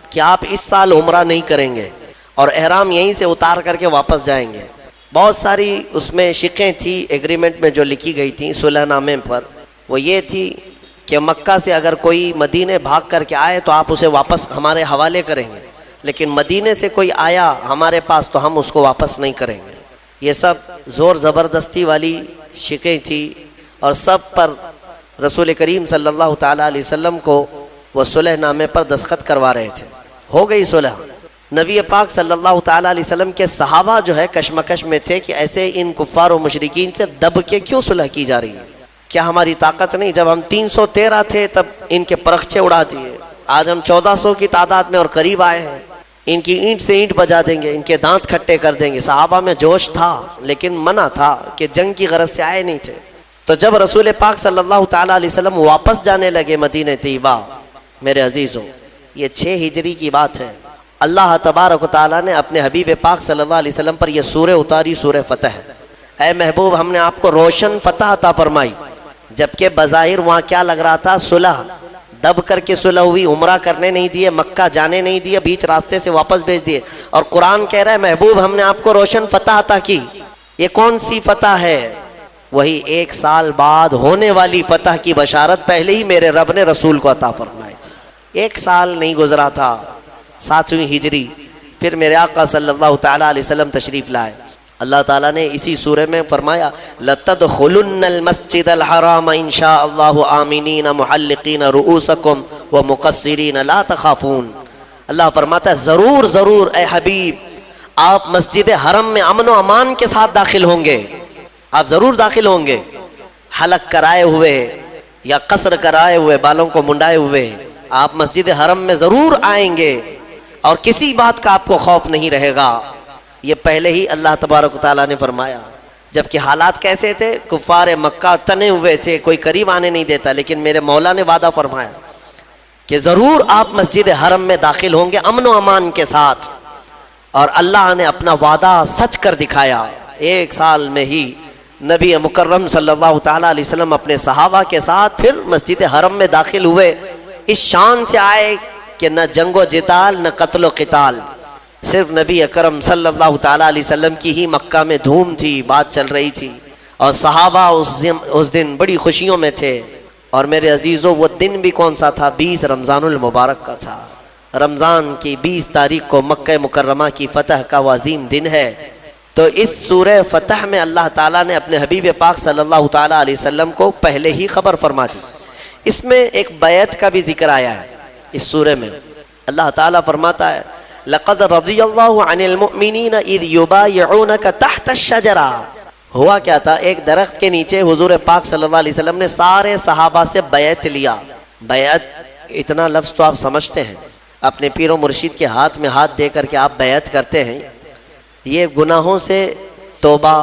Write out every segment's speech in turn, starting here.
کہ آپ اس سال عمرہ نہیں کریں گے اور احرام یہیں سے اتار کر کے واپس جائیں گے۔ بہت ساری اس میں شقیں تھی ایگریمنٹ میں جو لکھی گئی تھیں صلح نامے پر، وہ یہ تھی کہ مکہ سے اگر کوئی مدینے بھاگ کر کے آئے تو آپ اسے واپس ہمارے حوالے کریں گے، لیکن مدینے سے کوئی آیا ہمارے پاس تو ہم اس کو واپس نہیں کریں گے۔ یہ سب زور زبردستی والی شقیں تھی، اور سب پر رسول کریم صلی اللہ تعالیٰ علیہ وسلم کو وہ صلح نامے پر دستخط کروا رہے تھے۔ ہو گئی صلح۔ نبی پاک صلی اللہ تعالیٰ علیہ وسلم کے صحابہ جو ہے کشمکش میں تھے کہ ایسے ان کفار و مشرکین سے دب کے کیوں صلح کی جا رہی ہے، کیا ہماری طاقت نہیں؟ جب ہم 313 تھے تب ان کے پرخچے اڑا دیے، آج ہم 1400 کی تعداد میں اور قریب آئے ہیں، ان کی اینٹ سے اینٹ بجا دیں گے، ان کے دانت کھٹے کر دیں گے۔ صحابہ میں جوش تھا لیکن منع تھا کہ جنگ کی غرض سے آئے نہیں تھے۔ تو جب رسول پاک صلی اللہ تعالیٰ علیہ وسلم واپس جانے لگے مدینہ طیبہ، میرے عزیزوں یہ 6 ہجری کی بات ہے، اللہ تبارک و تعالیٰ نے اپنے حبیب پاک صلی اللہ علیہ وسلم پر یہ سورہ اتاری، سورہ فتح۔ اے محبوب، ہم نے آپ کو روشن فتح عطا فرمائی، جبکہ بظاہر وہاں کیا لگ رہا تھا؟ صلح، دب کر کے صلح ہوئی، عمرہ کرنے نہیں دیے، مکہ جانے نہیں دیے، بیچ راستے سے واپس بھیج دیے، اور قرآن کہہ رہا ہے محبوب ہم نے آپ کو روشن فتح عطا کی۔ یہ کون سی فتح ہے؟ وہی 1 سال بعد ہونے والی فتح کی بشارت پہلے ہی میرے رب نے رسول کو عطا فرمائی تھی۔ 1 سال نہیں گزرا تھا، 7ویں ہجری پھر میرے آقا صلی اللہ تعالیٰ علیہ وسلم تشریف لائے۔ اللہ تعالیٰ نے اسی سورہ میں فرمایا لَتَدْخُلُنَّ الْمَسْجِدَ الْحَرَامَ إِنْ شَاءَ اللَّهُ آمِنِينَ مُحَلِّقِينَ رُؤُوسَكُمْ وَمُقَصِّرِينَ لَا تَخَافُونَ۔ اللہ فرماتا ہے ضرور ضرور اے حبیب آپ مسجد حرم میں امن و امان کے ساتھ داخل ہوں گے، آپ ضرور داخل ہوں گے، حلق کرائے ہوئے یا قصر کرائے ہوئے، بالوں کو منڈائے ہوئے آپ مسجد حرم میں ضرور آئیں گے، اور کسی بات کا آپ کو خوف نہیں رہے گا۔ یہ پہلے ہی اللہ تبارک و تعالیٰ نے فرمایا، جبکہ حالات کیسے تھے؟ کفار مکہ تنے ہوئے تھے، کوئی قریب آنے نہیں دیتا، لیکن میرے مولا نے وعدہ فرمایا کہ ضرور آپ مسجد حرم میں داخل ہوں گے امن و امان کے ساتھ، اور اللہ نے اپنا وعدہ سچ کر دکھایا۔ 1 سال میں ہی نبی مکرم صلی اللہ تعالیٰ علیہ وسلم اپنے صحابہ کے ساتھ پھر مسجد حرم میں داخل ہوئے، اس شان سے آئے کہ نہ جنگ و جدال نہ قتل و قتال، صرف نبی اکرم صلی اللہ تعالیٰ علیہ وسلم کی ہی مکہ میں دھوم تھی، بات چل رہی تھی، اور صحابہ اس دن بڑی خوشیوں میں تھے۔ اور میرے عزیزوں وہ دن بھی کون سا تھا؟ 20 رمضان المبارک کا تھا۔ رمضان کی 20 تاریخ کو مکہ مکرمہ کی فتح کا وہ عظیم دن ہے۔ تو اس سورہ فتح میں اللہ تعالیٰ نے اپنے حبیب پاک صلی اللہ تعالیٰ علیہ وسلم کو پہلے ہی خبر فرما دی۔ اس میں ایک بیعت کا بھی ذکر آیا ہے اس سورہ میں۔ اللہ تعالیٰ فرماتا ہے لَقَدْ رَضِيَ اللَّهُ عَنِ الْمُؤْمِنِينَ إِذْ يُبَايِعُونَكَ تَحْتَ الشَّجَرَةِ۔ ہوا کیا تھا؟ ایک درخت کے نیچے حضور پاک صلی اللہ علیہ وسلم نے سارے صحابہ سے بیعت لیا۔ بیعت اتنا لفظ تو آپ سمجھتے ہیں، اپنے پیر و مرشد کے ہاتھ میں ہاتھ دے کر کے آپ بیعت کرتے ہیں، یہ گناہوں سے توبہ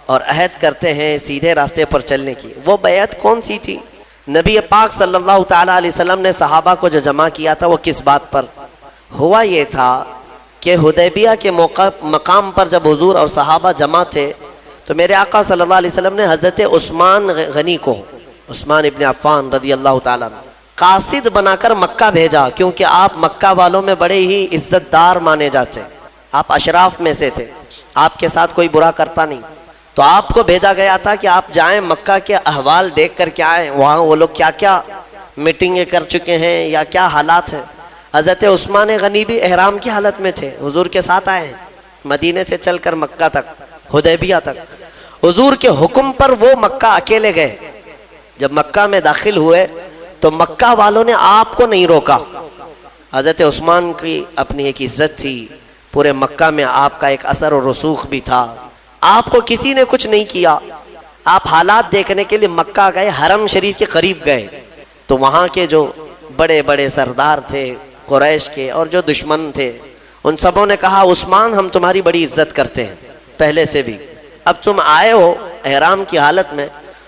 اور عہد کرتے ہیں سیدھے راستے پر چلنے کی۔ وہ بیعت کون سی تھی؟ نبی پاک صلی اللہ تعالیٰ علیہ وسلم نے صحابہ کو جو جمع کیا تھا وہ کس بات پر؟ ہوا یہ تھا کہ حدیبیہ کے مقام پر جب حضور اور صحابہ جمع تھے تو میرے آقا صلی اللہ علیہ وسلم نے حضرت عثمان غنی کو، عثمان ابن عفان رضی اللہ تعالیٰ عنہ، قاصد بنا کر مکہ بھیجا، کیونکہ آپ مکہ والوں میں بڑے ہی عزت دار مانے جاتے، آپ اشراف میں سے تھے، آپ کے ساتھ کوئی برا کرتا نہیں، تو آپ کو بھیجا گیا تھا کہ آپ جائیں مکہ کے احوال دیکھ کر کے آئیں، وہاں وہ لوگ کیا کیا میٹنگیں کر چکے ہیں یا کیا حالات ہیں۔ حضرت عثمان غنی بھی احرام کی حالت میں تھے، حضور کے ساتھ آئے ہیں مدینے سے چل کر مکہ تک، حدیبیہ تک۔ حضور کے حکم پر وہ مکہ اکیلے گئے۔ جب مکہ میں داخل ہوئے تو مکہ والوں نے آپ کو نہیں روکا۔ حضرت عثمان کی اپنی ایک عزت تھی، پورے مکہ میں آپ کا ایک اثر و رسوخ بھی تھا، آپ کو کسی نے کچھ نہیں کیا۔ آپ حالات دیکھنے کے لیے مکہ گئے، حرم شریف کے قریب گئے، تو وہاں کے جو بڑے بڑے سردار تھے قریش کے اور جو دشمن تھے، ان سبوں نے کہا عثمان ہم تمہاری بڑی عزت کرتے ہیں پہلے سے بھی، اب تم آئے ہو احرام کی حالت میں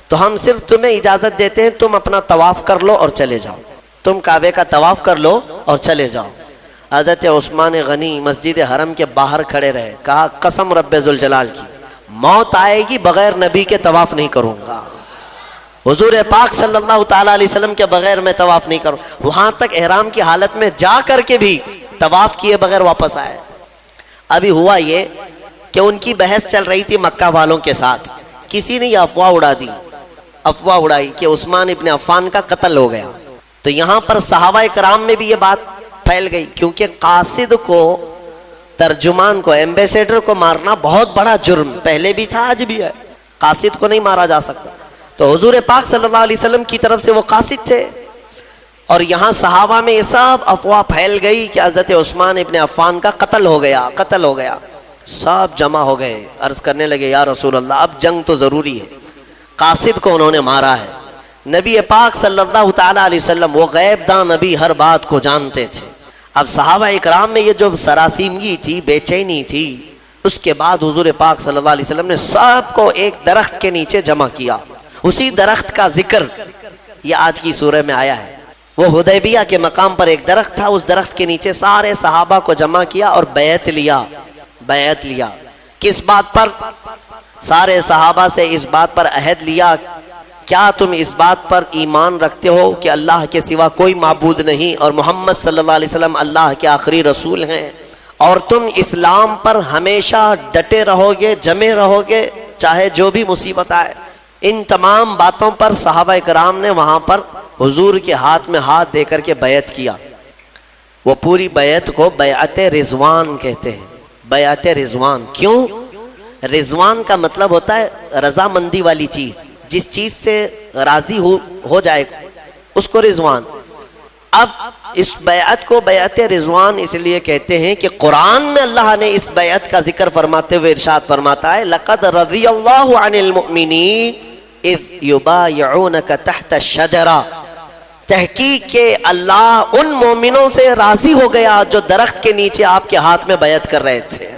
تو ہم صرف تمہیں اجازت دیتے ہیں تم اپنا طواف کر لو اور چلے جاؤ، تم کعبے کا طواف کر لو اور چلے جاؤ۔ حضرت عثمان غنی مسجد حرم کے باہر کھڑے رہے، کہا قسم رب ذوالجلال کی موت آئے گی بغیر نبی کے طواف نہیں کروں گا، حضور پاک صلی اللہ تعالیٰ علیہ وسلم کے بغیر میں طواف نہیں کروں۔ وہاں تک احرام کی حالت میں جا کر کے بھی طواف کیے بغیر واپس آئے۔ ابھی ہوا یہ کہ ان کی بحث چل رہی تھی مکہ والوں کے ساتھ، کسی نے یہ افواہ اڑا دی، افواہ اڑائی کہ عثمان ابن عفان کا قتل ہو گیا۔ تو یہاں پر صحابہ کرام میں بھی یہ بات پھیل گئی، کیونکہ قاصد کو، ترجمان کو، ایمبیسیڈر کو مارنا بہت بڑا جرم پہلے بھی تھا، آج بھی ہے۔ قاصد کو نہیں مارا جا سکتا۔ تو حضور پاک صلی اللہ علیہ وسلم کی طرف سے وہ قاصد تھے، اور یہاں صحابہ میں یہ سب افواہ پھیل گئی کہ حضرت عثمان ابن عفان کا قتل ہو گیا، قتل ہو گیا۔ سب جمع ہو گئے، عرض کرنے لگے یا رسول اللہ اب جنگ تو ضروری ہے، قاصد کو انہوں نے مارا ہے۔ نبی پاک صلی اللہ تعالیٰ علیہ وسلم وہ غیب داں نبی ہر بات کو جانتے تھے۔ اب صحابہ اکرام میں یہ جو سراسیمگی تھی، بے چینی تھی، اس کے بعد حضور پاک صلی اللہ علیہ وسلم نے سب کو ایک درخت کے نیچے جمع کیا۔ اسی درخت کا ذکر یہ آج کی سورہ میں آیا ہے۔ وہ حدیبیہ کے مقام پر ایک درخت تھا، اس درخت کے نیچے سارے صحابہ کو جمع کیا اور بیعت لیا۔ بیعت لیا کس بات پر؟ سارے صحابہ سے اس بات پر عہد لیا، کیا تم اس بات پر ایمان رکھتے ہو کہ اللہ کے سوا کوئی معبود نہیں اور محمد صلی اللہ علیہ وسلم اللہ کے آخری رسول ہیں، اور تم اسلام پر ہمیشہ ڈٹے رہو گے، جمے رہو گے، چاہے جو بھی مصیبت آئے؟ ان تمام باتوں پر صحابہ کرام نے وہاں پر حضور کے ہاتھ میں ہاتھ دے کر کے بیعت کیا۔ وہ پوری بیعت کو بیعت رضوان کہتے ہیں۔ بیعت رضوان کیوں؟ رضوان کا مطلب ہوتا ہے رضامندی والی چیز، جس چیز سے راضی ہو جائے اس کو رضوان۔ اب اس بیعت کو بیعت رضوان اس لیے کہتے ہیں کہ قرآن میں اللہ نے اس بیعت کا ذکر فرماتے ہوئے ارشاد فرماتا ہے لَقَدْ رَضِيَ اللَّهُ عَنِ الْمُؤْمِنِينَ اِذْ يُبَايِعُونَكَ تَحْتَ الشَّجَرَةِ، تحقیق کہ اللہ ان مومنوں سے راضی ہو گیا جو درخت کے نیچے آپ کے ہاتھ میں بیعت کر رہے تھے۔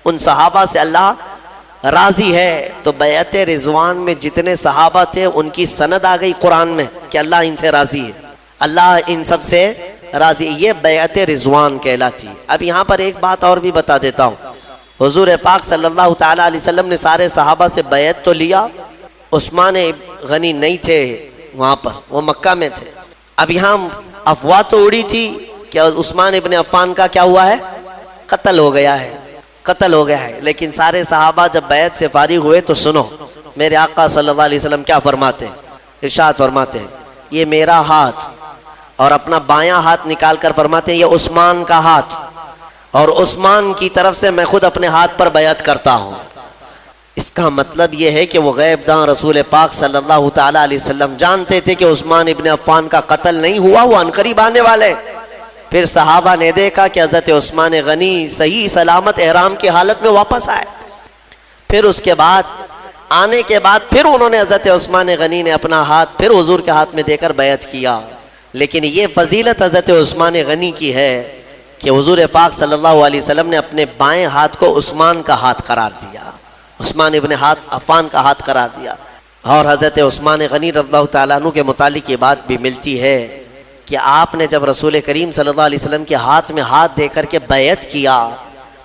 ان صحابہ سے اللہ راضی ہے۔ تو بیعت رضوان میں جتنے صحابہ تھے ان کی سند آ گئی قرآن میں کہ اللہ ان سے راضی ہے، اللہ ان سب سے راضی۔ یہ بیعت رضوان کہلاتی۔ اب یہاں پر ایک بات اور بھی بتا دیتا ہوں، حضور پاک صلی اللہ تعالیٰ علیہ وسلم نے سارے صحابہ سے بیعت تو لیا، عثمان غنی نہیں تھے وہاں پر، وہ مکہ میں تھے۔ اب یہاں افواہ تو اڑی تھی کہ عثمان ابن عفان کا کیا ہوا ہے؟ قتل ہو گیا ہے، قتل ہو گیا ہے۔ لیکن سارے صحابہ جب بیعت سے فارغ ہوئے تو سنو میرے آقا صلی اللہ علیہ وسلم کیا فرماتے ہیں، ارشاد فرماتے ہیں یہ میرا ہاتھ، اور اپنا بایاں ہاتھ نکال کر فرماتے ہیں یہ عثمان کا ہاتھ، اور عثمان کی طرف سے میں خود اپنے ہاتھ پر بیعت کرتا ہوں۔ اس کا مطلب یہ ہے کہ وہ غیب داں رسول پاک صلی اللہ تعالیٰ علیہ وسلم جانتے تھے کہ عثمان ابن عفان کا قتل نہیں ہوا، وہ عنقریب آنے والے۔ پھر صحابہ نے دیکھا کہ حضرت عثمان غنی صحیح سلامت احرام کی حالت میں واپس آئے۔ پھر اس کے بعد آنے کے بعد پھر انہوں نے حضرت عثمان غنی نے اپنا ہاتھ پھر حضور کے ہاتھ میں دے کر بیعت کیا۔ لیکن یہ فضیلت حضرت عثمان غنی کی ہے کہ حضور پاک صلی اللہ علیہ وسلم نے اپنے بائیں ہاتھ کو عثمان کا ہاتھ قرار دیا، عثمان ابن عفان کا ہاتھ قرار دیا۔ اور حضرت عثمان غنی رضی اللہ تعالیٰ عنہ کے متعلق یہ بات بھی ملتی ہے کہ آپ نے جب رسول کریم صلی اللہ علیہ وسلم کے ہاتھ میں ہاتھ دے کر کے بیعت کیا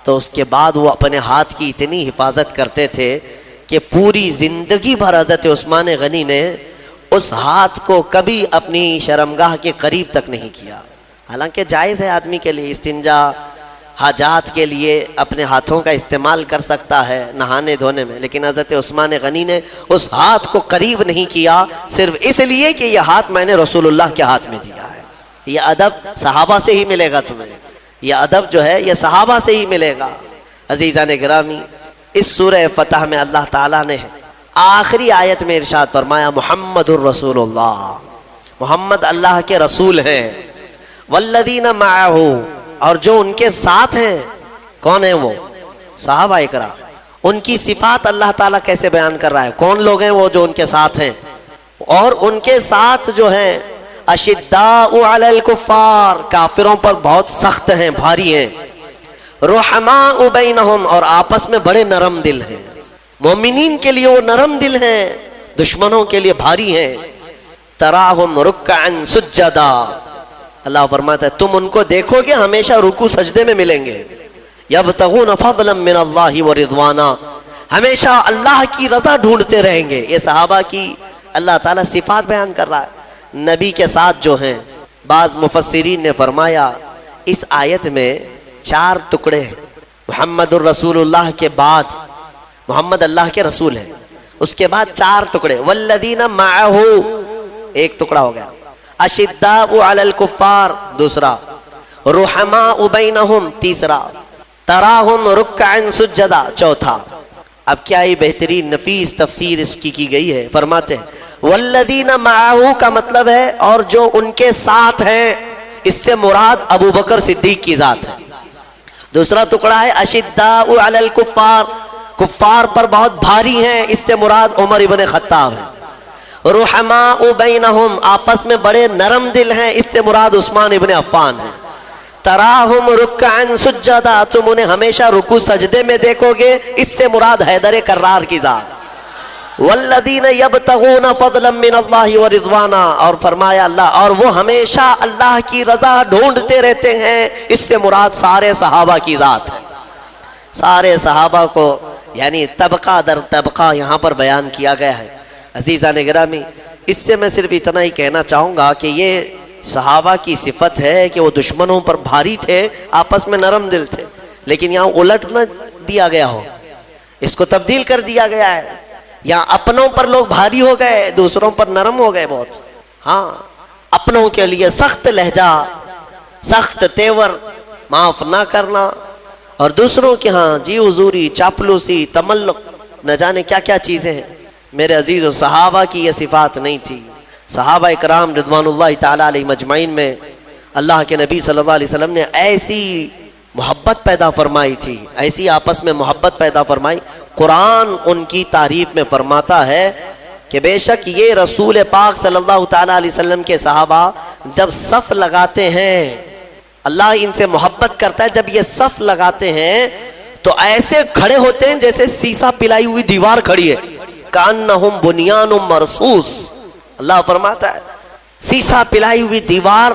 تو اس کے بعد وہ اپنے ہاتھ کی اتنی حفاظت کرتے تھے کہ پوری زندگی بھر حضرت عثمان غنی نے اس ہاتھ کو کبھی اپنی شرمگاہ کے قریب تک نہیں کیا۔ حالانکہ جائز ہے آدمی کے لیے استنجا، حاجات کے لیے اپنے ہاتھوں کا استعمال کر سکتا ہے نہانے دھونے میں، لیکن حضرت عثمان غنی نے اس ہاتھ کو قریب نہیں کیا، صرف اس لیے کہ یہ ہاتھ میں نے رسول اللہ کے ہاتھ میں دیا ہے۔ یہ ادب صحابہ سے ہی ملے گا تمہیں، یہ ادب جو ہے یہ صحابہ سے ہی ملے گا۔ عزیزان گرامی، اس سورہ فتح میں اللہ تعالیٰ نے آخری آیت میں ارشاد فرمایا محمد الرسول اللہ، محمد اللہ کے رسول ہیں، والذین معہ، اور جو ان کے ساتھ ہیں۔ کون ہیں وہ؟ صحابہ اکرام۔ ان کی صفات اللہ تعالیٰ کیسے بیان کر رہا ہے، کون لوگ ہیں وہ جو ان کے ساتھ ہیں؟ اور ان کے ساتھ جو ہیں اشداء علی الکفار، کافروں پر بہت سخت ہیں، بھاری ہیں، رحماء بینہم، اور آپس میں بڑے نرم دل ہیں۔ مومنین کے لیے وہ نرم دل ہیں، دشمنوں کے لیے بھاری ہیں۔ تراہم رکعا سجدا، اللہ فرماتا ہے تم ان کو دیکھو گے ہمیشہ رکوع سجدے میں ملیں گے۔ یبتغون فضلا من اللہ ورضوانا، ہمیشہ اللہ کی رضا ڈھونڈتے رہیں گے۔ یہ صحابہ کی اللہ تعالیٰ صفات بیان کر رہا ہے۔ نبی کے ساتھ جو ہیں، بعض مفسرین نے فرمایا اس آیت میں 4 ٹکڑے ہیں. محمد الرسول اللہ کے بعد محمد اللہ کے رسول ہیں، اس کے بعد 4 ٹکڑے. والذین معہ ایک ٹکڑا ہو گیا. اشداء علی الکفار دوسرا. رحماء بینہم تیسرا. تراہم رکعا سجدا چوتھا. اب کیا یہ بہترین نفیس تفسیر اس کی گئی ہے. فرماتے ہیں والذین معہ کا مطلب ہے اور جو ان کے ساتھ ہیں، اس سے مراد ابو بکر صدیق کی ذات ہے. دوسرا ٹکڑا ہے اشداء علی الکفار، کفار پر بہت بھاری ہیں، اس سے مراد عمر ابن خطاب ہے. رحماء بینہم آپس میں بڑے نرم دل ہیں، اس سے مراد عثمان ابن عفان ہے. تراہم رکعا سجدا تم انہیں ہمیشہ رکوع سجدے میں دیکھو گے، اس سے مراد حیدر کرار کی ذات. والذین یبتغون فضلا من اللہ ورضوانا اور فرمایا اللہ اور وہ ہمیشہ اللہ کی رضا ڈھونڈتے رہتے ہیں، اس سے مراد سارے صحابہ کی ذات ہے. سارے صحابہ کو یعنی طبقہ در طبقہ یہاں پر بیان کیا گیا ہے. عزیزان گرامی، اس سے میں صرف اتنا ہی کہنا چاہوں گا کہ یہ صحابہ کی صفت ہے کہ وہ دشمنوں پر بھاری تھے، آپس میں نرم دل تھے، لیکن یہاں الٹ نہ دیا گیا ہو، اس کو تبدیل کر دیا گیا ہے. یہاں اپنوں پر لوگ بھاری ہو گئے، دوسروں پر نرم ہو گئے بہت. ہاں، اپنوں کے لیے سخت لہجہ، سخت تیور، معاف نہ کرنا، اور دوسروں کے ہاں جی حضوری، چاپلوسی، تملق، نہ جانے کیا کیا چیزیں ہیں. میرے عزیزو، صحابہ کی یہ صفات نہیں تھی. صحابہ اکرام رضوان اللہ تعالیٰ علیہ مجمعین میں اللہ کے نبی صلی اللہ علیہ وسلم نے ایسی محبت پیدا فرمائی تھی، ایسی آپس میں محبت پیدا فرمائی. قرآن ان کی تعریف میں فرماتا ہے کہ بے شک یہ رسول پاک صلی اللہ تعالیٰ علیہ وسلم کے صحابہ جب صف لگاتے ہیں، اللہ ان سے محبت کرتا ہے. جب یہ صف لگاتے ہیں تو ایسے کھڑے ہوتے ہیں جیسے سیسا پلائی ہوئی دیوار کھڑی ہے. کأنہم بنیان مرصوص، اللہ فرماتا ہے سیسا پلائی ہوئی دیوار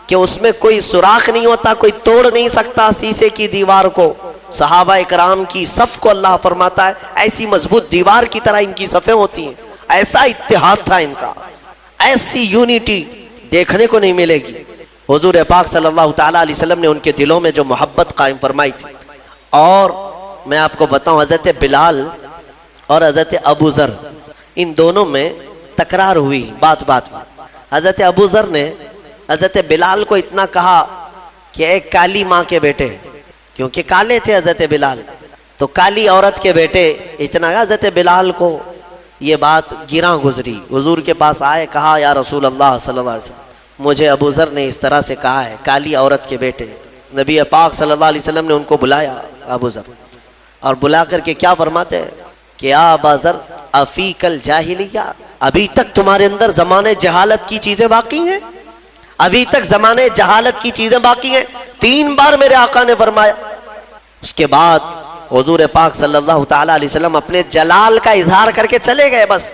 کہ اس میں کوئی سوراخ نہیں ہوتا، کوئی توڑ نہیں سکتا سیسے کی دیوار کو. صحابہ اکرام کی صف کو اللہ فرماتا ہے ایسی مضبوط دیوار کی طرح ان کی صفیں ہوتی ہیں. ایسا اتحاد تھا ان کا، ایسی یونٹی دیکھنے کو نہیں ملے گی. حضور پاک صلی اللہ تعالیٰ علیہ وسلم نے ان کے دلوں میں جو محبت قائم فرمائی تھی. اور میں آپ کو بتاؤں، حضرت بلال اور حضرت ابو ذر، ان دونوں میں تکرار ہوئی بات بات میں. حضرت ابو ذر نے حضرت بلال کو اتنا کہا کہ ایک کالی ماں کے بیٹے، کیونکہ کالے تھے حضرت بلال، تو کالی عورت کے بیٹے، اتنا کہا. حضرت بلال کو یہ بات گراں گزری، حضور کے پاس آئے، کہا یا رسول اللہ صلی اللہ علیہ وسلم مجھے ابو ذر نے اس طرح سے کہا ہے، کالی عورت کے بیٹے. نبی پاک صلی اللہ علیہ وسلم نے ان کو بلایا، ابو ذر، اور بلا کر کے کیا فرماتے ہیں کہ یا ابا ذر افیک الجاہلیہ، ابھی تک تمہارے اندر زمانے جہالت کی چیزیں باقی ہیں، ابھی تک زمانے جہالت کی چیزیں باقی ہیں. 3 بار میرے آقا نے فرمایا. اس کے بعد حضور پاک صلی اللہ تعالیٰ علیہ وسلم اپنے جلال کا اظہار کر کے چلے گئے. بس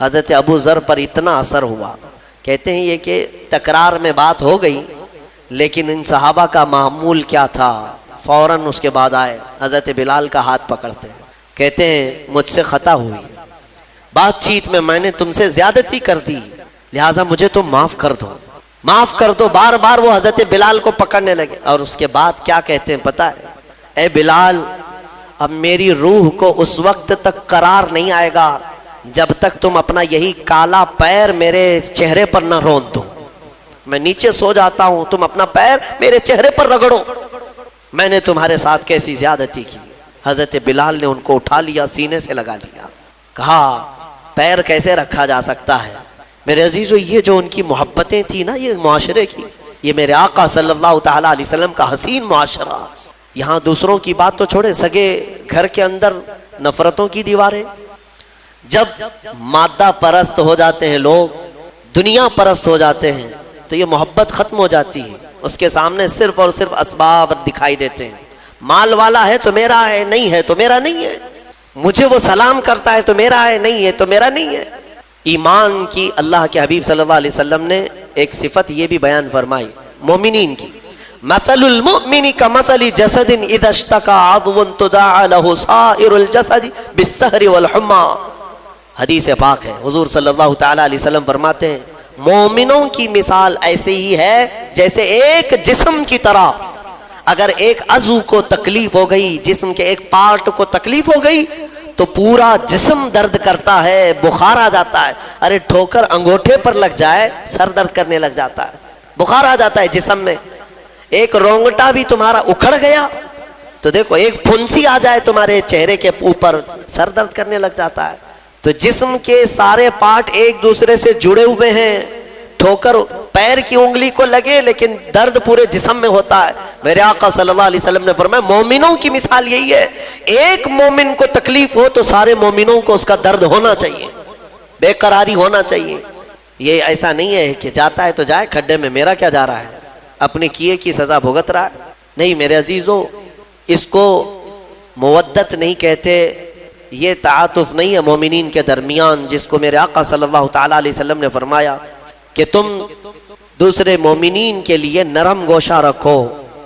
حضرت ابو ذر پر اتنا اثر ہوا، کہتے ہیں یہ کہ تکرار میں بات ہو گئی، لیکن ان صحابہ کا معمول کیا تھا، فوراً اس کے بعد آئے، حضرت بلال کا ہاتھ پکڑتے ہیں، کہتے ہیں مجھ سے خطا ہوئی، بات چیت میں نے تم سے زیادتی کر دی، لہٰذا مجھے تم معاف کر دو، معاف کر دو. بار بار وہ حضرت بلال کو پکڑنے لگے. اور اس کے بعد کیا کہتے ہیں پتہ ہے، اے بلال اب میری روح کو اس وقت تک قرار نہیں آئے گا جب تک تم اپنا یہی کالا پیر میرے چہرے پر نہ روند دو. میں نیچے سو جاتا ہوں، تم اپنا پیر میرے چہرے پر رگڑو، میں نے تمہارے ساتھ کیسی زیادتی کی. حضرت بلال نے ان کو اٹھا لیا، سینے سے لگا لیا، کہا پیر کیسے رکھا جا سکتا ہے. میرے عزیزو، یہ جو ان کی محبتیں تھیں نا، یہ معاشرے کی، یہ میرے آقا صلی اللہ تعالیٰ علیہ وسلم کا حسین معاشرہ. یہاں دوسروں کی بات تو چھوڑے، سگے گھر کے اندر نفرتوں کی دیواریں. جب مادہ پرست ہو جاتے ہیں لوگ، دنیا پرست ہو جاتے ہیں، تو یہ محبت ختم ہو جاتی ہے. اس کے سامنے صرف اور صرف اسباب دکھائی دیتے ہیں. مال والا ہے تو میرا ہے، نہیں ہے تو میرا نہیں ہے. مجھے وہ سلام کرتا ہے تو میرا ہے، نہیں ہے تو میرا نہیں ہے. ایمان کی اللہ کے حبیب صلی اللہ علیہ وسلم نے ایک صفت یہ بھی بیان فرمائی مومنین کی، مثل المؤمن کمثل جسد اذا اشتكى عضو تداعى له سائر الجسد بالسهر والحمى. حدیث پاک ہے، حضور صلی اللہ تعالی علیہ وسلم فرماتے ہیں مومنوں کی مثال ایسے ہی ہے جیسے ایک جسم کی طرح. اگر ایک عضو کو تکلیف ہو گئی، جسم کے ایک پارٹ کو تکلیف ہو گئی تو پورا جسم درد کرتا ہے، بخار آ جاتا ہے. ارے ٹھوکر انگوٹھے پر لگ جائے سر درد کرنے لگ جاتا ہے، بخار آ جاتا ہے جسم میں. ایک رونگٹا بھی تمہارا اکھڑ گیا تو دیکھو، ایک پھنسی آ جائے تمہارے چہرے کے اوپر سر درد کرنے لگ جاتا ہے. تو جسم کے سارے پارٹ ایک دوسرے سے جڑے ہوئے ہیں. ٹھوکر پیر کی انگلی کو لگے لیکن درد پورے جسم میں ہوتا ہے. میرے آقا صلی اللہ علیہ وسلم نے فرمایا مومنوں کی مثال یہی ہے. ایک مومن کو تکلیف ہو تو سارے مومنوں کو اس کا درد ہونا چاہیے، بے قراری ہونا چاہیے. یہ ایسا نہیں ہے کہ جاتا ہے تو جائے کھڈے میں، میرا کیا جا رہا ہے، اپنے کیے کی سزا بھگت رہا ہے. نہیں میرے عزیزو، اس کو مودت نہیں کہتے، یہ تعاطف نہیں ہے مومنین کے درمیان، جس کو میرے آقا صلی اللہ تعالی علیہ وسلم نے فرمایا کہ تم دوسرے مومنین کے لیے نرم گوشہ رکھو،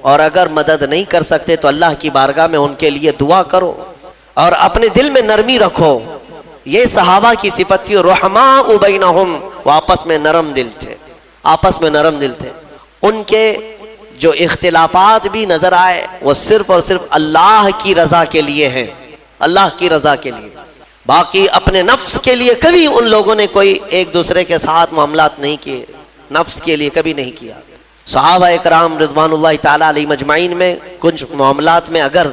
اور اگر مدد نہیں کر سکتے تو اللہ کی بارگاہ میں ان کے لیے دعا کرو، اور اپنے دل میں نرمی رکھو. یہ صحابہ کی صفت تھی، رحماء بینہم، وہ آپس میں نرم دل تھے، آپس میں نرم دل تھے. ان کے جو اختلافات بھی نظر آئے وہ صرف اور صرف اللہ کی رضا کے لیے ہیں، اللہ کی رضا کے لیے. باقی اپنے نفس کے لیے کبھی ان لوگوں نے کوئی ایک دوسرے کے ساتھ معاملات نہیں کیے، نفس کے لیے کبھی نہیں کیا. صحابہ اکرام رضوان اللہ تعالیٰ علیہ مجمعین میں کچھ معاملات میں اگر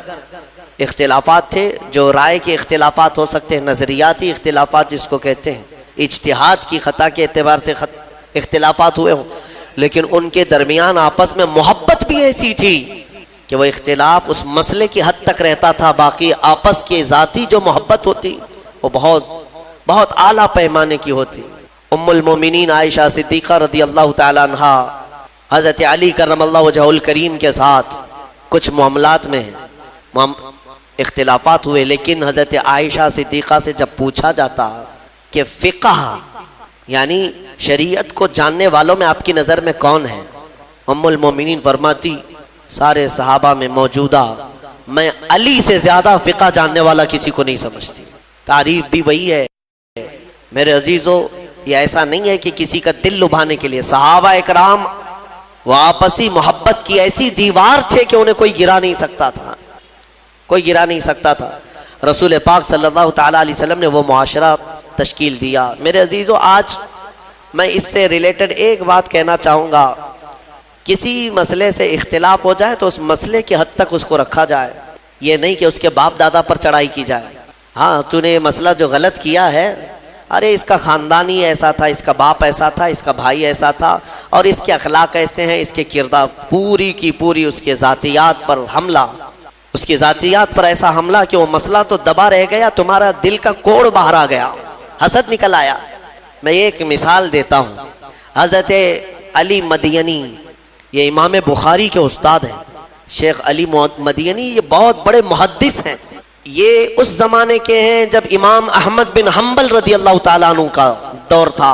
اختلافات تھے، جو رائے کے اختلافات ہو سکتے ہیں، نظریاتی اختلافات جس کو کہتے ہیں، اجتہاد کی خطا کے اعتبار سے اختلافات ہوئے ہوں، لیکن ان کے درمیان آپس میں محبت بھی ایسی تھی کہ وہ اختلاف اس مسئلے کی حد تک رہتا تھا، باقی آپس کی ذاتی جو محبت ہوتی وہ بہت بہت اعلیٰ پیمانے کی ہوتی. ام المومنین عائشہ صدیقہ رضی اللہ تعالیٰ عنہا حضرت علی کرم اللہ وجہہ الکریم کے ساتھ کچھ معاملات میں اختلافات ہوئے، لیکن حضرت عائشہ صدیقہ سے جب پوچھا جاتا کہ فقہ یعنی شریعت کو جاننے والوں میں آپ کی نظر میں کون ہے، ام المومنین فرماتی سارے صحابہ میں موجودہ میں علی سے زیادہ فقہ جاننے والا کسی کو نہیں سمجھتی. تعریف بھی وہی ہے. میرے عزیزو، یہ ایسا نہیں ہے کہ کسی کا دل لبھانے کے لیے، صحابہ اکرام وہ آپسی محبت کی ایسی دیوار تھے کہ انہیں کوئی گرا نہیں سکتا تھا، کوئی گرا نہیں سکتا تھا. رسول پاک صلی اللہ تعالیٰ علیہ وسلم نے وہ معاشرہ تشکیل دیا. میرے عزیزو، آج میں اس سے ریلیٹڈ ایک بات کہنا چاہوں گا. کسی مسئلے سے اختلاف ہو جائے تو اس مسئلے کی حد تک اس کو رکھا جائے، یہ نہیں کہ اس کے باپ دادا پر چڑھائی کی جائے. ہاں تو نے یہ مسئلہ جو غلط کیا ہے، ارے اس کا خاندان ہی ایسا تھا، اس کا باپ ایسا تھا، اس کا بھائی ایسا تھا، اور اس کے اخلاق ایسے ہیں، اس کے کردار، پوری کی پوری اس کے ذاتیات پر حملہ، اس کی ذاتیات پر ایسا حملہ کہ وہ مسئلہ تو دبا رہ گیا، تمہارا دل کا کوڑ باہر آ گیا، حسد نکل آیا. میں ایک مثال دیتا ہوں. حضرت علی مدینی، یہ امام بخاری کے استاد ہیں، شیخ علی مدینی، یہ بہت بڑے محدث ہیں. یہ اس زمانے کے ہیں جب امام احمد بن حنبل رضی اللہ تعالیٰ عنہ کا دور تھا،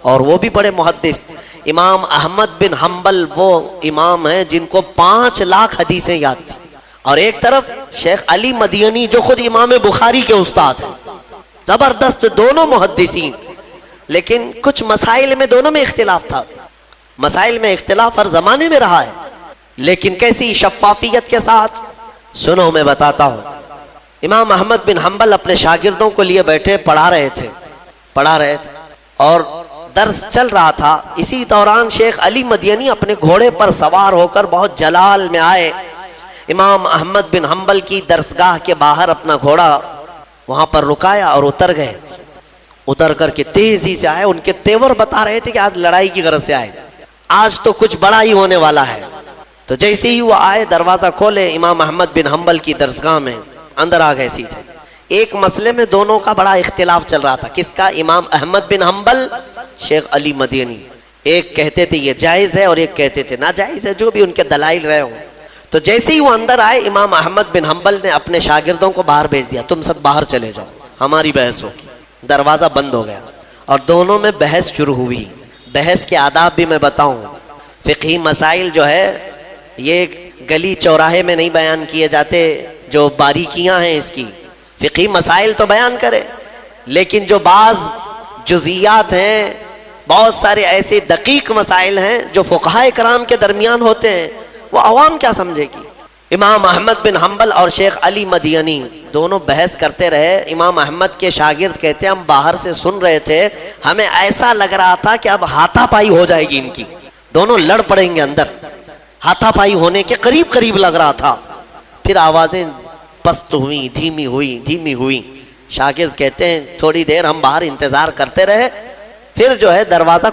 اور وہ بھی بڑے محدث. امام احمد بن حنبل وہ امام ہیں جن کو 5 لاکھ حدیثیں یاد تھی، اور ایک طرف شیخ علی مدینی جو خود امام بخاری کے استاد ہیں. زبردست دونوں محدثین، لیکن کچھ مسائل میں دونوں میں اختلاف تھا. مسائل میں اختلاف ہر زمانے میں رہا ہے، لیکن کیسی شفافیت کے ساتھ. سنو میں بتاتا ہوں. امام احمد بن حنبل اپنے شاگردوں کو لیے بیٹھے پڑھا رہے تھے، اور درس چل رہا تھا. اسی دوران شیخ علی مدینی اپنے گھوڑے پر سوار ہو کر بہت جلال میں آئے. امام احمد بن حنبل کی درسگاہ کے باہر اپنا گھوڑا وہاں پر رکایا اور اتر گئے. اتر کر کے تیزی سے آئے. ان کے تیور بتا رہے تھے کہ آج لڑائی کی غرض سے آئے، آج تو کچھ بڑا ہی ہونے والا ہے. تو جیسے ہی وہ آئے، دروازہ کھولے، امام احمد بن حنبل کی درسگاہ میں اندر آ گئے سیدھے. ایک مسئلے میں دونوں کا بڑا اختلاف چل رہا تھا. کس کا؟ امام احمد بن حنبل، شیخ علی مدینی. ایک کہتے تھے یہ جائز ہے اور ایک کہتے تھے ناجائز ہے، جو بھی ان کے دلائل رہے ہوں. تو جیسے ہی وہ اندر آئے، امام احمد بن حنبل نے اپنے شاگردوں کو باہر بھیج دیا، تم سب باہر چلے جاؤ، ہماری بحث ہوگی. دروازہ بند ہو گیا اور دونوں میں بحث شروع ہوئی. بحث کے آداب بھی میں بتاؤں. فقہی مسائل جو ہے یہ گلی چوراہے میں نہیں بیان کیے جاتے، جو باریکیاں ہیں اس کی. فقہی مسائل تو بیان کرے، لیکن جو بعض جزئیات ہیں، بہت سارے ایسے دقیق مسائل ہیں جو فقہاء کرام کے درمیان ہوتے ہیں، وہ عوام کیا سمجھے گی؟ امام احمد بن حنبل اور شیخ علی مدینی دونوں بحث کرتے رہے۔ امام احمد کے شاگرد کہتے ہیں ہم باہر سے سن رہے تھے، ہمیں ایسا لگ رہا تھا کہ اب ہاتھا پائی ہو جائے گی ان کی، دونوں لڑ پڑیں گے اندر، ہاتھا پائی ہونے کے قریب قریب لگ رہا تھا۔ پھر آوازیں پست ہوئی، دھیمی ہوئی۔ شاگرد کہتے ہیں تھوڑی دیر ہم باہر انتظار کرتے رہے، پھر جو ہے دروازہ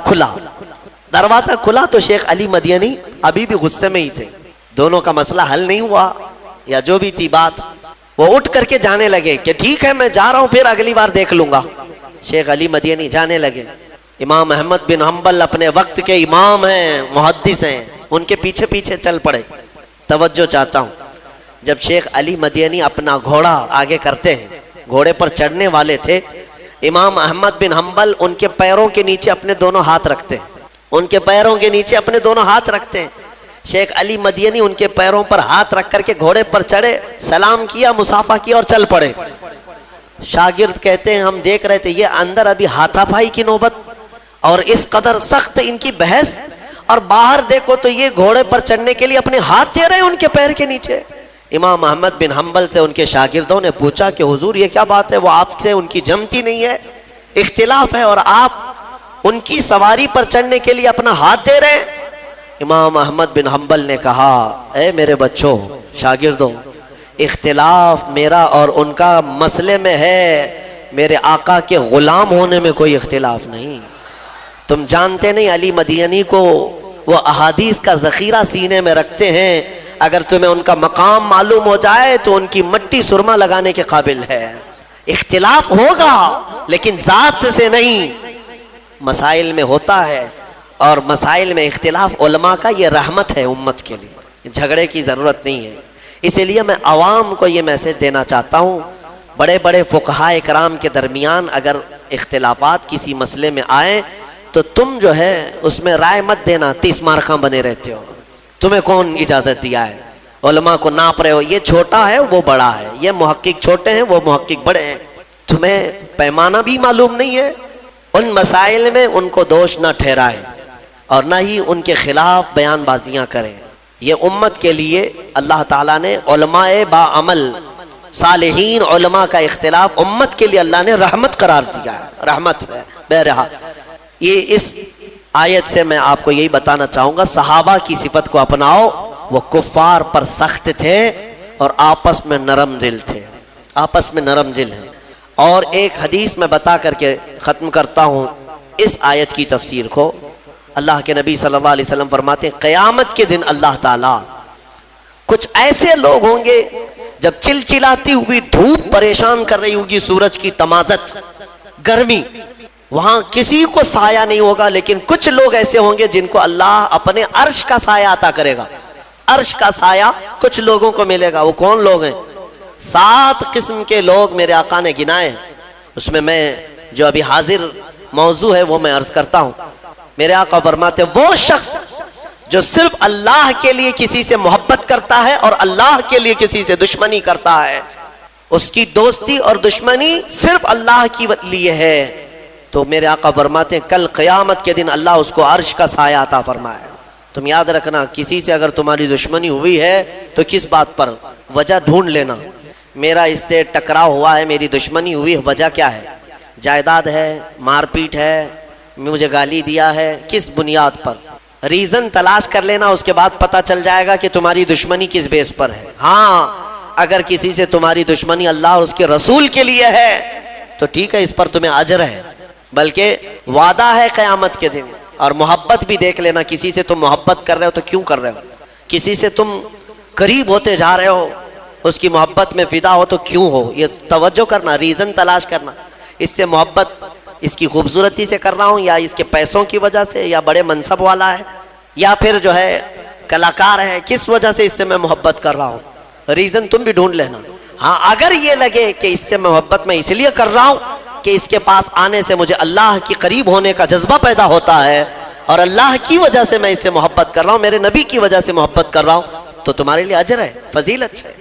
کھلا تو شیخ علی مدینی ابھی بھی غصے میں ہی تھے، دونوں کا مسئلہ حل نہیں ہوا یا جو بھی تھی بات، وہ اٹھ کر کے جانے لگے کہ ٹھیک ہے میں جا رہا ہوں، پھر اگلی بار دیکھ لوں گا۔ شیخ علی مدینی جانے لگے۔ امام احمد بن حنبل اپنے وقت کے امام ہیں، محدث ہیں، ان کے پیچھے پیچھے چل پڑے۔ توجہ چاہتا ہوں، جب شیخ علی مدینی اپنا گھوڑا آگے کرتے ہیں، گھوڑے پر چڑھنے والے تھے، امام احمد بن حنبل ان کے پیروں کے نیچے اپنے دونوں ہاتھ رکھتے ہیں، ان کے پیروں کے نیچے اپنے دونوں ہاتھ رکھتے ہیں۔ شیخ علی مدینی ان کے پیروں پر ہاتھ رکھ کر کے گھوڑے پر چڑھے، سلام کیا، مصافحہ کیا اور چل پڑے۔ شاگرد کہتے ہیں ہم دیکھ رہے تھے یہ اندر ابھی ہاتھا پائی کی نوبت اور اس قدر سخت ان کی بحث، اور باہر دیکھو تو یہ گھوڑے پر چڑھنے کے لیے اپنے ہاتھ دے رہے ہیں ان کے پیر کے نیچے۔ امام احمد بن حنبل سے ان کے شاگردوں نے پوچھا کہ حضور یہ کیا بات ہے، وہ آپ سے ان کی جمتی نہیں ہے، اختلاف ہے، اور آپ ان کی سواری پر چڑھنے کے لیے اپنا ہاتھ دے رہے ہیں؟ امام احمد بن حنبل نے کہا اے میرے بچوں، شاگردوں، اختلاف میرا اور ان کا مسئلے میں ہے، میرے آقا کے غلام ہونے میں کوئی اختلاف نہیں۔ تم جانتے نہیں علی مدینی کو وہ احادیث کا ذخیرہ سینے میں رکھتے ہیں، اگر تمہیں ان کا مقام معلوم ہو جائے تو ان کی مٹی سرما لگانے کے قابل ہے۔ اختلاف ہوگا لیکن ذات سے نہیں، مسائل میں ہوتا ہے، اور مسائل میں اختلاف علماء کا یہ رحمت ہے امت کے لیے، جھگڑے کی ضرورت نہیں ہے۔ اسی لیے میں عوام کو یہ میسج دینا چاہتا ہوں، بڑے بڑے فقہاء کرام کے درمیان اگر اختلافات کسی مسئلے میں آئیں تو تم جو ہے اس میں رائے مت دینا، 30 مارخاں بنے رہتے ہو، تمہیں کون اجازت دیا ہے؟ علماء کو ناپ رہے ہو، یہ چھوٹا ہے وہ بڑا ہے، یہ محقق چھوٹے ہیں وہ محقق بڑے ہیں، تمہیں پیمانہ بھی معلوم نہیں ہے۔ ان مسائل میں ان کو دوش نہ ٹھہرائے اور نہ ہی ان کے خلاف بیان بازیاں کریں۔ یہ امت کے لیے اللہ تعالیٰ نے علماء با عمل صالحین علماء کا اختلاف امت کے لیے اللہ نے رحمت قرار دیا ہے، رحمت ہے۔ بہرحال یہ اس آیت سے میں آپ کو یہی بتانا چاہوں گا، صحابہ کی صفت کو اپناؤ، وہ کفار پر سخت تھے اور آپس میں نرم دل تھے، آپس میں نرم دل ہیں۔ اور ایک حدیث میں بتا کر کے ختم کرتا ہوں اس آیت کی تفسیر کو۔ اللہ کے نبی صلی اللہ علیہ وسلم فرماتے ہیں قیامت کے دن اللہ تعالیٰ کچھ ایسے لوگ ہوں گے جب چلچلاتی ہوئی دھوپ پریشان کر رہی ہوگی، سورج کی تمازت، گرمی، وہاں کسی کو سایہ نہیں ہوگا، لیکن کچھ لوگ ایسے ہوں گے جن کو اللہ اپنے عرش کا سایہ عطا کرے گا۔ عرش کا سایہ کچھ لوگوں کو ملے گا۔ وہ کون لوگ ہیں؟ 7 قسم کے لوگ میرے آقا نے گنائے، اس میں جو ابھی حاضر موضوع ہے وہ میں عرض کرتا ہوں۔ میرے آقا فرماتے ہیں وہ شخص جو صرف اللہ کے لیے کسی سے محبت کرتا ہے اور اللہ کے لیے کسی سے دشمنی کرتا ہے، اس کی دوستی اور دشمنی صرف اللہ کے لیے ہے، تو میرے آقا فرماتے ہیں کل قیامت کے دن اللہ اس کو عرش کا سایہ عطا فرمائے۔ تم یاد رکھنا، کسی سے اگر تمہاری دشمنی ہوئی ہے تو کس بات پر؟ وجہ ڈھونڈ لینا، میرا اس سے ٹکراؤ ہوا ہے، میری دشمنی ہوئی ہے، وجہ کیا ہے؟ جائیداد ہے، مار پیٹ ہے، مجھے گالی دیا ہے، کس بنیاد پر؟ ریزن تلاش کر لینا، اس کے بعد پتہ چل جائے گا کہ تمہاری دشمنی کس بیس پر ہے۔ ہاں اگر کسی سے تمہاری دشمنی اللہ اور اس کے رسول کے لیے ہے تو ٹھیک ہے، اس پر تمہیں اجر ہے، بلکہ وعدہ ہے قیامت کے دن۔ اور محبت بھی دیکھ لینا، کسی سے تم محبت کر رہے ہو تو کیوں کر رہے ہو؟ کسی سے تم قریب ہوتے جا رہے ہو، اس کی محبت میں فدا ہو تو کیوں ہو؟ یہ توجہ کرنا، ریزن تلاش کرنا، اس سے محبت اس کی خوبصورتی سے کر رہا ہوں، یا اس کے پیسوں کی وجہ سے، یا بڑے منصب والا ہے، یا پھر جو ہے کلاکار ہے، کس وجہ سے اس سے میں محبت کر رہا ہوں؟ ریزن تم بھی ڈھونڈ لینا۔ ہاں اگر یہ لگے کہ اس سے محبت میں اس لیے کر رہا ہوں کہ اس کے پاس آنے سے مجھے اللہ کے قریب ہونے کا جذبہ پیدا ہوتا ہے، اور اللہ کی وجہ سے میں اس سے محبت کر رہا ہوں، میرے نبی کی وجہ سے محبت کر رہا ہوں، تو تمہارے لیے اجر ہے، فضیلت ہے۔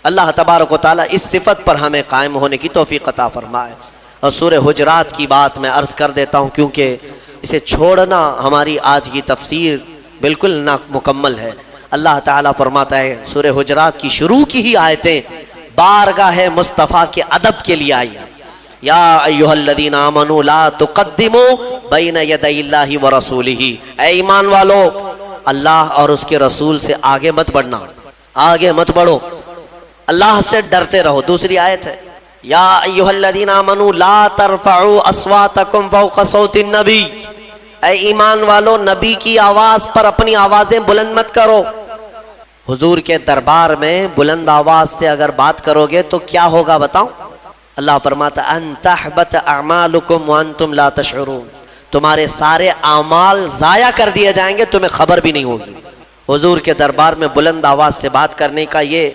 اللہ تبارک و تعالیٰ اس صفت پر ہمیں قائم ہونے کی توفیق عطا فرمائے۔ اور سورہ حجرات کی بات میں عرض کر دیتا ہوں، کیونکہ اسے چھوڑنا ہماری آج کی تفسیر بالکل نامکمل ہے۔ اللہ تعالیٰ فرماتا ہے سورہ حجرات کی شروع کی ہی آیتیں بارگاہ مصطفیٰ کے ادب کے لیے آئی۔ یا ایھا الذین آمنوا لا تقدموا بین یدی اللہ ورسولہ، اے ایمان والو اللہ اور اس کے رسول سے آگے مت بڑھنا، آگے مت بڑھو، اللہ سے ڈرتے رہو۔ دوسری آیت ہے یا ایھا الذین آمنوا لا ترفعوا اصواتکم فوق صوت النبی، اے ایمان والو نبی کی آواز پر اپنی آوازیں بلند مت کرو۔ حضور کے دربار میں بلند آواز سے اگر بات کرو گے تو کیا ہوگا بتاؤ؟ اللہ فرماتا ان تحبط اعمالکم وانتم لا تشعرون، تمہارے سارے اعمال ضائع کر دیے جائیں گے، تمہیں خبر بھی نہیں ہوگی۔ حضور کے دربار میں بلند آواز سے بات کرنے کا یہ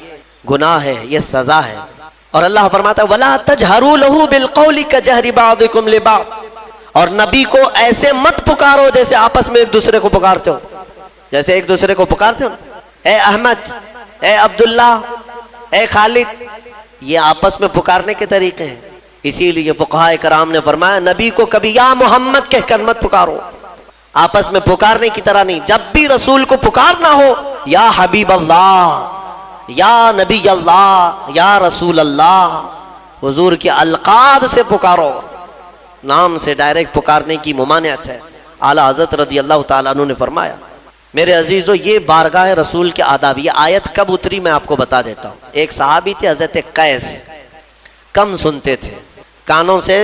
گناہ ہے، یہ سزا ہے۔ اور اللہ فرماتا ہے وَلَا تَجْهَرُوا لَهُ بِالْقَوْلِ كَجَهْرِ بَعْضِكُمْ لِبَعْضٍ، اور نبی کو ایسے مت پکارو جیسے آپس میں ایک دوسرے کو پکارتے ہو، جیسے ایک دوسرے کو پکارتے ہو، اے احمد، اے عبداللہ، اے خالد، یہ آپس میں پکارنے کے طریقے ہیں۔ اسی لیے فقہاء کرام نے فرمایا نبی کو کبھی یا محمد کہہ کر مت پکارو، آپس میں پکارنے کی طرح نہیں۔ جب بھی رسول کو پکارنا ہو یا حبیب اللہ، یا نبی اللہ، یا رسول اللہ، حضور کے القاب سے پکارو، نام سے ڈائریکٹ پکارنے کی ممانعت ہے۔ اعلیٰ حضرت رضی اللہ تعالیٰ عنہ نے فرمایا میرے عزیزو یہ بارگاہ رسول کے آداب، یہ آیت کب اتری میں آپ کو بتا دیتا ہوں۔ ایک صحابی تھے حضرت قیس، کم سنتے تھے، کانوں سے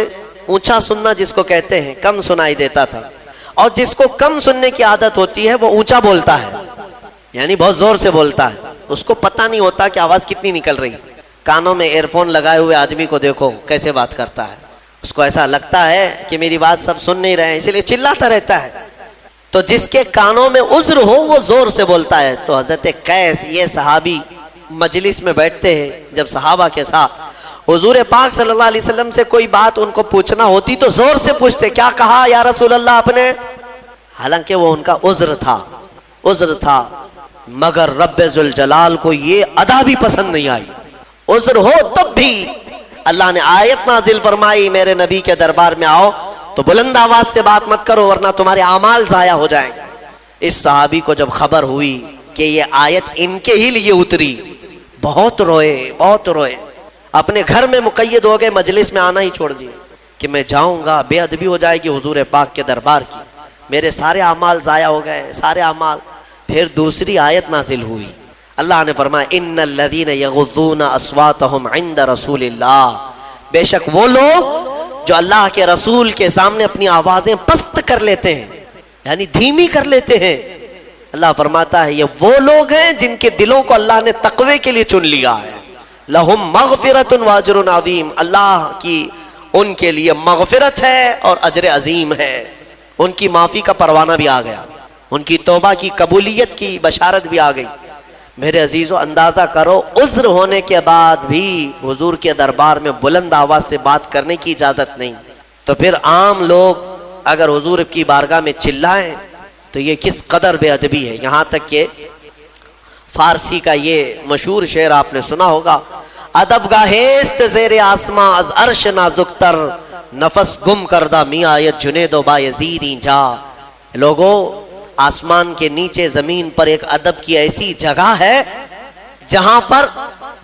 اونچا سننا جس کو کہتے ہیں، کم سنائی دیتا تھا، اور جس کو کم سننے کی عادت ہوتی ہے وہ اونچا بولتا ہے، یعنی بہت زور سے بولتا ہے، اس کو پتہ نہیں ہوتا کہ آواز کتنی نکل رہی۔ کانوں میں ایئر فون لگائے ہوئے آدمی کو دیکھو کیسے بات کرتا ہے، اس کو ایسا لگتا ہے کہ میری بات سب سن نہیں رہے ہیں، اس لیے چلاتا رہتا ہے۔ تو جس کے کانوں میں عذر ہو وہ زور سے بولتا ہے۔ تو حضرت قیس یہ صحابی مجلس میں بیٹھتے ہیں جب صحابہ کے ساتھ، حضور پاک صلی اللہ علیہ وسلم سے کوئی بات ان کو پوچھنا ہوتی تو زور سے پوچھتے، کیا کہا یا رسول اللہ آپ نے؟ حالانکہ وہ ان کا عذر تھا، عذر تھا، مگر رب ذوالجلال کو یہ ادا بھی پسند نہیں آئی۔ عذر ہو تب بھی اللہ نے آیت نازل فرمائی میرے نبی کے دربار میں آؤ تو بلند آواز سے بات مت کرو ورنہ تمہارے اعمال ضائع ہو جائیں گے۔ اس صحابی کو جب خبر ہوئی کہ یہ آیت ان کے ہی لیے اتری، بہت روئے، بہت روئے، اپنے گھر میں مقید ہو گئے، مجلس میں آنا ہی چھوڑ دیے کہ میں جاؤں گا بے ادبی ہو جائے گی حضور پاک کے دربار کی، میرے سارے اعمال ضائع ہو گئے، سارے اعمال۔ پھر دوسری آیت نازل ہوئی، اللہ نے فرمایا ان الذین یغضون اصواتهم عند رسول اللہ، بے شک وہ لوگ جو اللہ کے رسول کے سامنے اپنی آوازیں پست کر لیتے ہیں، یعنی دھیمی کر لیتے ہیں۔ اللہ فرماتا ہے یہ وہ لوگ ہیں جن کے دلوں کو اللہ نے تقوی کے لیے چن لیا ہے۔ لہم مغفرۃ واجر عظیم، اللہ کی ان کے لیے مغفرت ہے اور اجر عظیم ہے، ان کی معافی کا پروانہ بھی آ گیا، ان کی توبہ کی قبولیت کی بشارت بھی آ گئی۔ میرے عزیزو اندازہ کرو عذر ہونے کے بعد بھی حضور کے دربار میں بلند آواز سے بات کرنے کی اجازت نہیں، تو پھر عام لوگ اگر حضور کی بارگاہ میں چلائیں تو یہ کس قدر بے ادبی ہے۔ یہاں تک کہ فارسی کا یہ مشہور شعر آپ نے سنا ہوگا، ادب گاہست زیر آسماں از عرش نازکتر، نفس گم کردہ میاں جنید و بایزید اینجا۔ لوگوں آسمان کے نیچے زمین پر ایک ادب کی ایسی جگہ ہے جہاں پر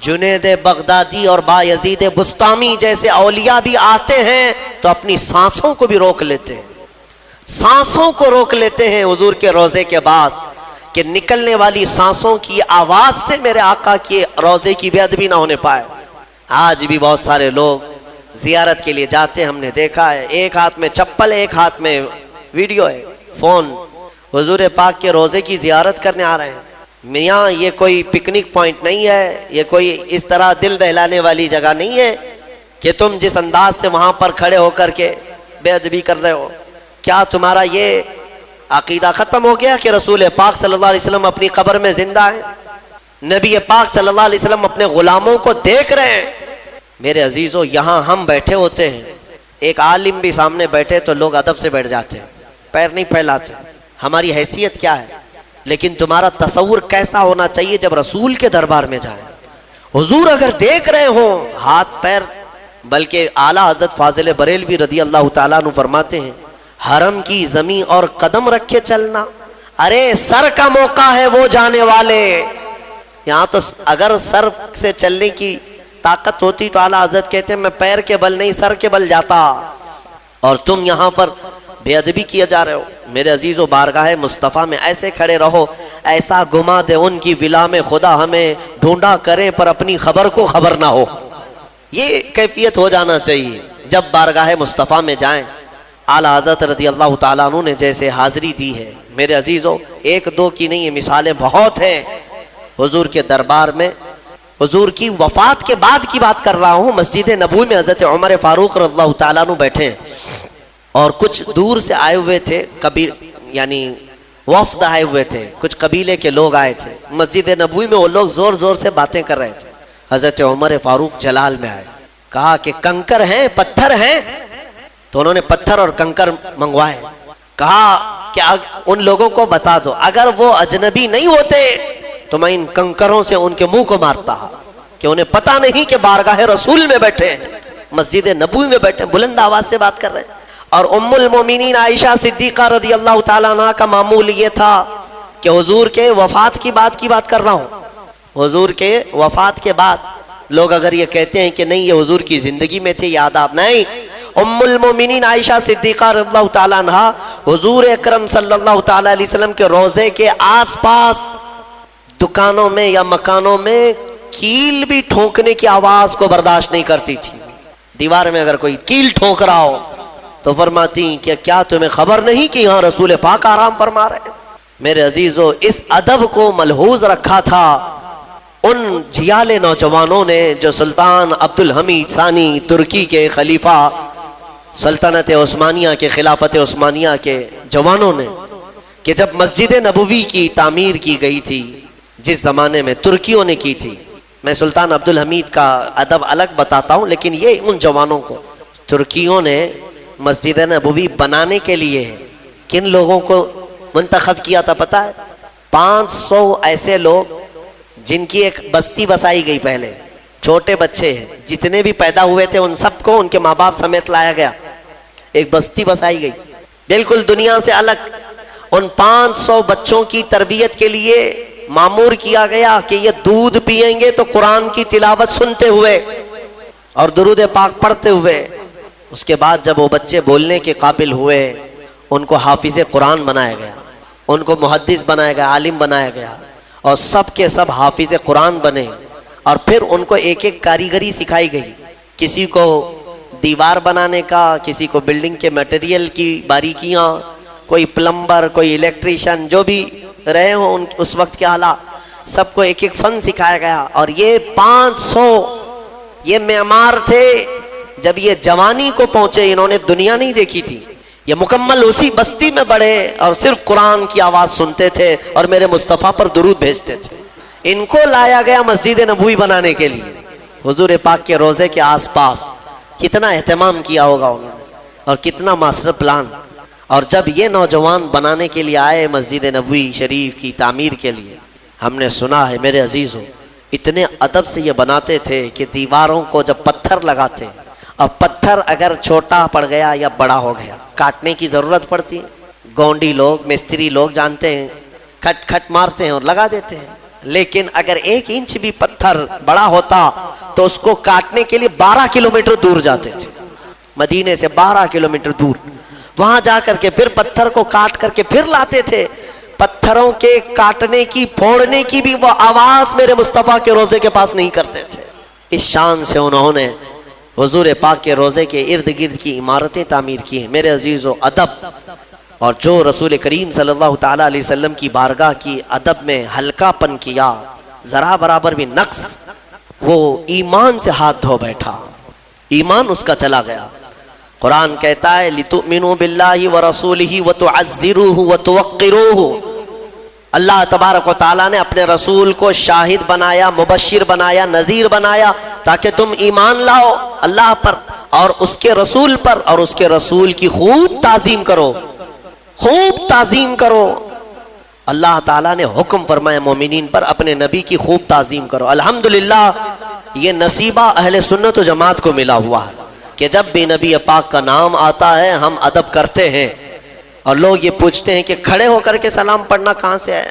جنید بغدادی اور بایزید بسطامی جیسے اولیاء بھی آتے ہیں تو اپنی سانسوں کو بھی روک لیتے ہیں، سانسوں کو روک لیتے ہیں حضور کے روضے کے بعد کہ نکلنے والی سانسوں کی آواز سے میرے آقا کے روضے کی بے ادبی نہ ہونے پائے۔ آج بھی بہت سارے لوگ زیارت کے لیے جاتے ہیں، ہم نے دیکھا ہے، ایک ہاتھ میں چپل ایک ہاتھ میں ویڈیو ہے، فون، حضور پاک کے روضے کی زیارت کرنے آ رہے ہیں۔ میاں یہ کوئی پکنک پوائنٹ نہیں ہے، یہ کوئی اس طرح دل بہلانے والی جگہ نہیں ہے کہ تم جس انداز سے وہاں پر کھڑے ہو کر کے بے ادبی کر رہے ہو۔ کیا تمہارا یہ عقیدہ ختم ہو گیا کہ رسول پاک صلی اللہ علیہ وسلم اپنی قبر میں زندہ ہیں؟ نبی پاک صلی اللہ علیہ وسلم اپنے غلاموں کو دیکھ رہے ہیں۔ میرے عزیزو یہاں ہم بیٹھے ہوتے ہیں، ایک عالم بھی سامنے بیٹھے تو لوگ ادب سے بیٹھ جاتے ہیں، پیر نہیں پھیلاتے، ہماری حیثیت کیا ہے؟ لیکن تمہارا تصور کیسا ہونا چاہیے جب رسول کے دربار میں جائیں، حضور اگر دیکھ رہے ہوں ہاتھ پیر، بلکہ اعلیٰ حضرت فاضل بریلوی رضی اللہ تعالیٰ عنہ فرماتے ہیں حرم کی زمین اور قدم رکھے چلنا، ارے سر کا موقع ہے وہ جانے والے. یہاں تو اگر سر سے چلنے کی طاقت ہوتی تو اعلیٰ حضرت کہتے ہیں میں پیر کے بل نہیں سر کے بل جاتا، اور تم یہاں پر بے ادبی کیا جا رہے ہو. میرے عزیزو، بارگاہ مصطفیٰ میں ایسے کھڑے رہو، ایسا گما دے ان کی ولا میں خدا ہمیں ڈھونڈا کریں پر اپنی خبر کو خبر نہ ہو. یہ کیفیت ہو جانا چاہیے جب بارگاہ مصطفیٰ میں جائیں. اعلیٰ حضرت رضی اللہ تعالیٰ عنہ نے جیسے حاضری دی ہے، میرے عزیزو ایک دو کی نہیں، یہ مثالیں بہت ہیں. حضور کے دربار میں حضور کی وفات کے بعد کی بات کر رہا ہوں، مسجد نبوی میں حضرت عمر فاروق رضی اللہ تعالیٰ عنہ بیٹھے ہیں، اور کچھ دور سے آئے ہوئے تھے، یعنی وفد آئے ہوئے تھے، کچھ قبیلے کے لوگ آئے تھے. مسجد نبوی میں وہ لوگ زور زور سے باتیں کر رہے تھے. حضرت عمر فاروق جلال میں آئے، کہا کہ کنکر ہیں، پتھر ہیں؟ تو انہوں نے پتھر اور کنکر منگوائے. کہا کہ ان لوگوں کو بتا دو اگر وہ اجنبی نہیں ہوتے تو میں ان کنکروں سے ان کے منہ کو مارتا، کہ انہیں پتہ نہیں کہ بارگاہ رسول میں بیٹھے ہیں، مسجد نبوی میں بیٹھے ہیں، بلند آواز سے بات کر رہے ہیں. اور ام المومنین عائشہ صدیقہ رضی اللہ تعالیٰ عنہ کا معمول یہ تھا کہ حضور کے وفات کی بات کر رہا ہوں، حضور کے وفات کے بعد لوگ اگر یہ کہتے ہیں کہ نہیں یہ حضور کی زندگی میں تھے، یہ آداب نہیں. ام المومنین عائشہ صدیقہ رضی اللہ تعالیٰ عنہ حضور اکرم صلی اللہ تعالیٰ علیہ وسلم کے روضے کے آس پاس دکانوں میں یا مکانوں میں کیل بھی ٹھونکنے کی آواز کو برداشت نہیں کرتی تھی. دیوار میں اگر کوئی کیل ٹھونک رہا ہو تو فرماتی کہ کیا تمہیں خبر نہیں کہ یہاں رسول پاک آرام فرما رہے ہیں؟ میرے عزیزو، اس ادب کو ملحوظ رکھا تھا ان جھیالے نوجوانوں نے جو سلطان عبدالحمید ثانی ترکی کے خلیفہ سلطنت عثمانیہ کے خلافت عثمانیہ کے جوانوں نے، کہ جب مسجد نبوی کی تعمیر کی گئی تھی جس زمانے میں ترکیوں نے کی تھی. میں سلطان عبدالحمید کا ادب الگ بتاتا ہوں، لیکن یہ ان جوانوں کو ترکیوں نے مسجد نبوی بنانے کے لیے کن لوگوں کو منتخب کیا تھا پتہ ہے؟ 500 ایسے لوگ جن کی ایک بستی بسائی گئی. پہلے چھوٹے بچے ہیں جتنے بھی پیدا ہوئے تھے ان سب کو ان کے ماں باپ سمیت لایا گیا، ایک بستی بسائی گئی بالکل دنیا سے الگ. ان 500 بچوں کی تربیت کے لیے مامور کیا گیا کہ یہ دودھ پیئیں گے تو قرآن کی تلاوت سنتے ہوئے اور درود پاک پڑھتے ہوئے. اس کے بعد جب وہ بچے بولنے کے قابل ہوئے ان کو حافظ قرآن بنایا گیا، ان کو محدث بنایا گیا، عالم بنایا گیا، اور سب کے سب حافظ قرآن بنے. اور پھر ان کو ایک ایک کاریگری سکھائی گئی، کسی کو دیوار بنانے کا، کسی کو بلڈنگ کے میٹیریل کی باریکیاں، کوئی پلمبر، کوئی الیکٹریشین، جو بھی رہے ہوں اس وقت کے حالات، سب کو ایک ایک فن سکھایا گیا. اور یہ 500 یہ معمار تھے. جب یہ جوانی کو پہنچے انہوں نے دنیا نہیں دیکھی تھی، یہ مکمل اسی بستی میں بڑھے اور صرف قرآن کی آواز سنتے تھے اور میرے مصطفیٰ پر درود بھیجتے تھے. ان کو لایا گیا مسجد نبوی بنانے کے لیے. حضور پاک کے روضے کے آس پاس کتنا اہتمام کیا ہوگا انہوں نے اور کتنا ماسٹر پلان. اور جب یہ نوجوان بنانے کے لیے آئے مسجد نبوی شریف کی تعمیر کے لیے، ہم نے سنا ہے میرے عزیزوں اتنے ادب سے یہ بناتے تھے کہ دیواروں کو جب پتھر لگاتے اور پتھر اگر چھوٹا پڑ گیا یا بڑا ہو گیا کاٹنے کی ضرورت پڑتی ہے. گونڈی لوگ مستری لوگ جانتے ہیں، کھٹ کھٹ مارتے ہیں اور لگا دیتے ہیں. لیکن اگر 1 انچ بھی پتھر بڑا ہوتا تو اس کو کاٹنے کے لیے 12 کلومیٹر دور جاتے تھے. مدینے سے 12 کلومیٹر دور وہاں جا کر کے پھر پتھر کو کاٹ کر کے پھر لاتے تھے. پتھروں کے کاٹنے کی پھوڑنے کی بھی وہ آواز میرے مصطفیٰ کے روزے کے پاس نہیں کرتے تھے. اس شان سے انہوں نے حضور پاک کے روزے کے ارد گرد کی عمارتیں تعمیر کی ہیں. میرے عزیزو ادب اور جو رسول کریم صلی اللہ تعالیٰ علیہ وسلم کی بارگاہ کی ادب میں ہلکا پن کیا، ذرا برابر بھی نقص، وہ ایمان سے ہاتھ دھو بیٹھا، ایمان اس کا چلا گیا. قرآن کہتا ہے لِتُؤْمِنُوا بِاللَّهِ وَرَسُولِهِ وَتُعَزِّرُوهُ وَتُوَقِّرُوهُ. اللہ تبارک و تعالیٰ نے اپنے رسول کو شاہد بنایا، مبشر بنایا، نذیر بنایا تاکہ تم ایمان لاؤ اللہ پر اور اس کے رسول پر، اور اس کے رسول کی خوب تعظیم کرو، خوب تعظیم کرو. اللہ تعالیٰ نے حکم فرمایا مومنین پر اپنے نبی کی خوب تعظیم کرو. الحمدللہ یہ نصیبہ اہل سنت و جماعت کو ملا ہوا ہے کہ جب بھی نبی پاک کا نام آتا ہے ہم ادب کرتے ہیں. اور لوگ یہ پوچھتے ہیں کہ کھڑے ہو کر کے سلام پڑھنا کہاں سے ہے؟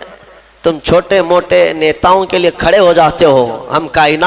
تم چھوٹے موٹے نیتاؤں کے لیے کھڑے ہو جاتے ہو، ہم کائنات